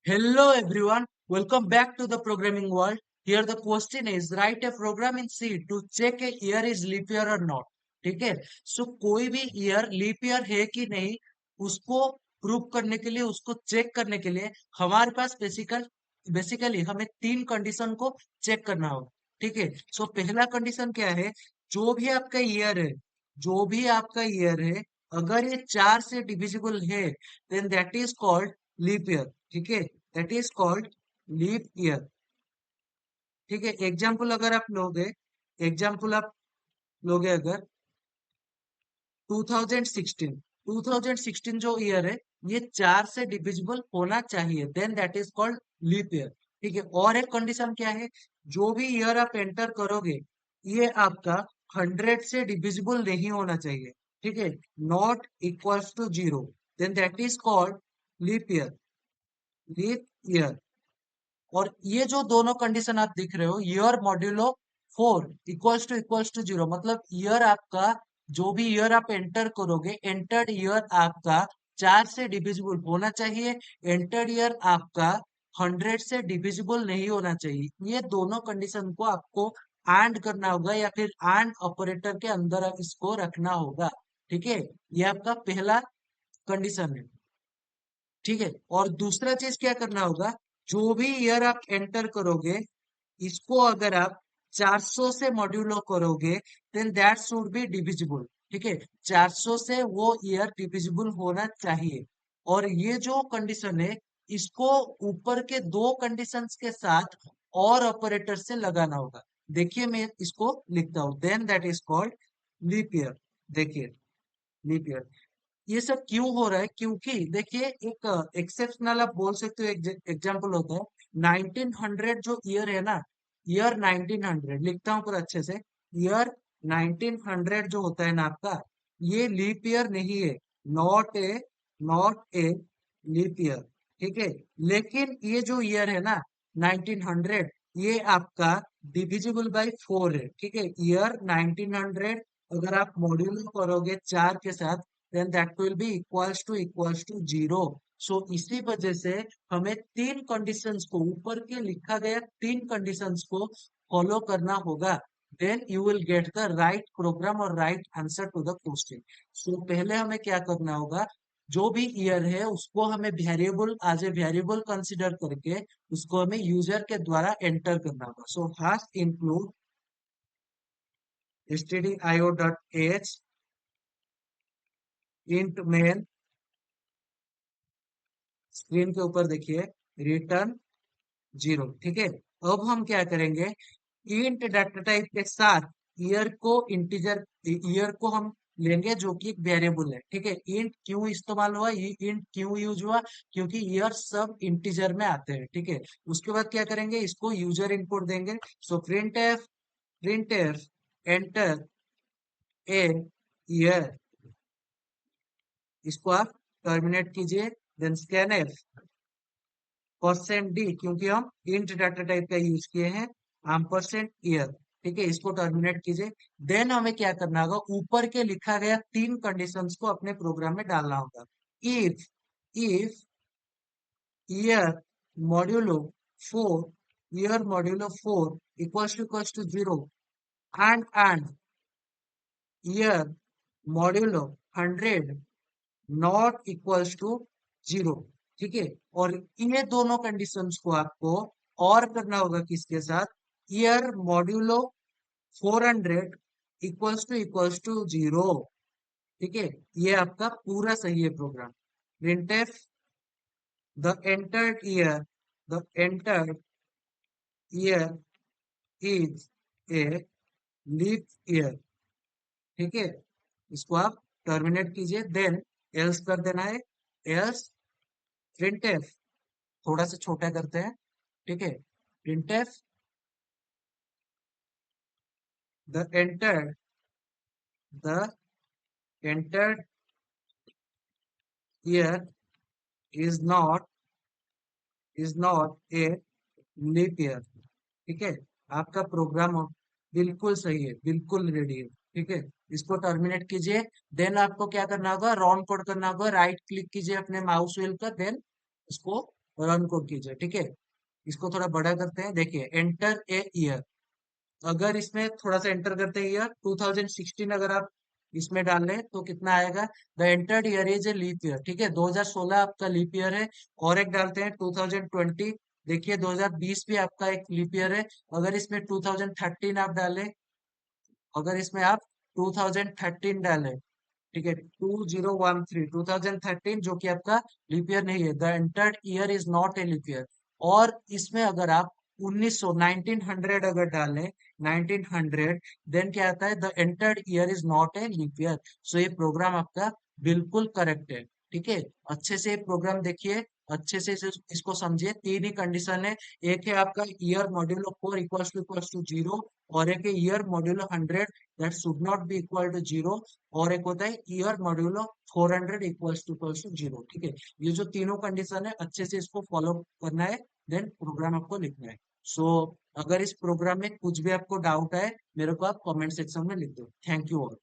Hello everyone, welcome back to the programming world. Here the question is write a program in C to check a year is leap year or not. ठीक है। सो कोई भी year leap year है कि नहीं उसको prove करने के लिए उसको चेक करने के लिए हमारे पास बेसिकली हमें तीन कंडीशन को चेक करना होगा। ठीक है। सो पहला कंडीशन क्या है, जो भी आपका ईयर है, जो भी आपका ईयर है, अगर ये चार से डिविजिबल है then that is called leap year. ठीक है, that is called leap year. ठीक है, एग्जाम्पल आप लोगे अगर 2016, 2016 जो ईयर है ये चार से डिविजिबल होना चाहिए, then that is called leap year. ठीक है, और एक कंडीशन क्या है, जो भी ईयर आप एंटर करोगे ये आपका 100 से डिविजिबल नहीं होना चाहिए। ठीक है, not equals to zero, then that is called leap year. Leap year. और ये जो दोनों कंडीशन आप दिख रहे हो, year modulo 4 equals to zero, मतलब ईयर आपका, जो भी ईयर आप एंटर करोगे, एंटर्ड ईयर आपका चार से डिविजिबल होना चाहिए, एंटर्ड ईयर आपका 100 से डिविजिबल नहीं होना चाहिए। ये दोनों कंडीशन को आपको एंड करना होगा या फिर एंड ऑपरेटर के अंदर इसको रखना होगा। ठीक है, ये आपका पहला कंडीशन है। ठीक है, और दूसरा चीज क्या करना होगा, जो भी ईयर आप एंटर करोगे इसको अगर आप 400 से मॉड्यूलो करोगे then that should be divisible. ठीक है, 400 से वो ईयर डिविजिबल होना चाहिए। और ये जो कंडीशन है इसको ऊपर के दो कंडीशंस के साथ और ऑपरेटर से लगाना होगा। देखिए मैं इसको लिखता हूं, then that is called leap year. देखिए, लीप ईयर ये सब क्यों हो रहा है, क्योंकि देखिए एक एक्सेप्शनल आप बोल सकते हो, एग्जाम्पल होता है 1900 जो ईयर है ना, ईयर 1900 लिखता हूँ पूरा अच्छे से। ईयर 1900 जो होता है ना आपका, ये लीप ईयर नहीं है, not a not a leap year. ठीक है, लेकिन ये जो ईयर है ना 1900, ये आपका डिविजिबल बाय 4 है। ठीक है, ईयर 1900 अगर आप मॉड्यूल करोगे चार के साथ then that will be equals to zero. So इसी वजह से हमें तीन कंडीशंस को, ऊपर के लिखा गया तीन कंडीशंस को फॉलो करना होगा, then you will get the right program और right answer to the question. So पहले हमें क्या करना होगा, जो भी ईयर है उसको हमें variable as a variable consider करके उसको हमें यूजर के द्वारा एंटर करना होगा। So hash include stdio.h int main, screen के ऊपर देखिए, रिटर्न जीरो। ठीक है, अब हम क्या करेंगे, इंट डाटा टाइप के साथ ईयर को हम लेंगे जो कि एक वेरिएबल है। ठीक है, इंट क्यों इस्तेमाल हुआ, ये इंट क्यों यूज हुआ, क्योंकि ईयर सब इंटीजर में आते हैं। ठीक है, उसके बाद क्या करेंगे, इसको यूजर इनपुट देंगे। So print f enter a year, इसको आप टर्मिनेट कीजिए। Then scan f percent d, क्योंकि हम इंट डाटा टाइप का यूज किए हैं, हम परसेंट ईयर। ठीक है, इसको टर्मिनेट कीजिए। देन हमें क्या करना होगा, ऊपर के लिखा गया तीन कंडीशंस को अपने प्रोग्राम में डालना होगा। If if year modulo 4 equals to zero, and year modulo 100 not equals to zero. ठीक है, और ये दोनों कंडीशंस को आपको और करना होगा किसके साथ, year modulo 400 equals to zero. ठीक है, ये आपका पूरा सही है program. printf the entered year is a leap year. ठीक है, इसको आप टर्मिनेट कीजिए। देन एल्स कर देना है, एल्स printf, थोड़ा सा छोटा करते हैं। ठीक है, printf the the entered year is not a leap year. ठीक है, आपका प्रोग्राम बिल्कुल सही है, बिल्कुल रेडी है। ठीक है, इसको टर्मिनेट कीजिए। देन आपको क्या करना होगा, रन कोड करना होगा, राइट क्लिक कीजिए अपने माउस व्हील का, देन इसको रन कोड कीजिए, ठीक है। इसको थोड़ा बड़ा करते हैं, देखिए एंटर ए ईयर। अगर इसमें थोड़ा सा एंटर करते हैं ईयर 2016, अगर आप इसमें डाल लें तो कितना आएगा, the entered year is a leap year, ठीक है, 2016 आपका लीप ईयर है। और एक डालते हैं 2020, देखिए 2020 भी आपका एक लीप ईयर है। अगर इसमें 2013 आप डालें, अगर इसमें आप 2013 डालें, ठीक है, 2013 जो कि आपका लीप ईयर नहीं है, the entered year is not a leap year. और इसमें अगर आप 1900 1900 अगर डालें, 1900, देन क्या आता है, the entered year is not a leap year. So ये प्रोग्राम आपका बिल्कुल करेक्ट है, ठीक है। अच्छे से ये प्रोग्राम देखिए, अच्छे से इसको समझिए। तीन ही कंडीशन है, एक है आपका ईयर मॉड्यूलो 4 इक्वल्स टू 0, और एक है year modulo 100 that should not be equal to 0, और एक होता है ईयर मॉड्यूलो 400 इक्वल्स टू 0, ठीक है। ये जो तीनों कंडीशन है, अच्छे से इसको फॉलो करना है, देन प्रोग्राम आपको लिखना है। सो अगर इस प्रोग्राम में कुछ भी आपको डाउट है, मेरे को आप कमेंट सेक्शन में लिख दो। Thank you all.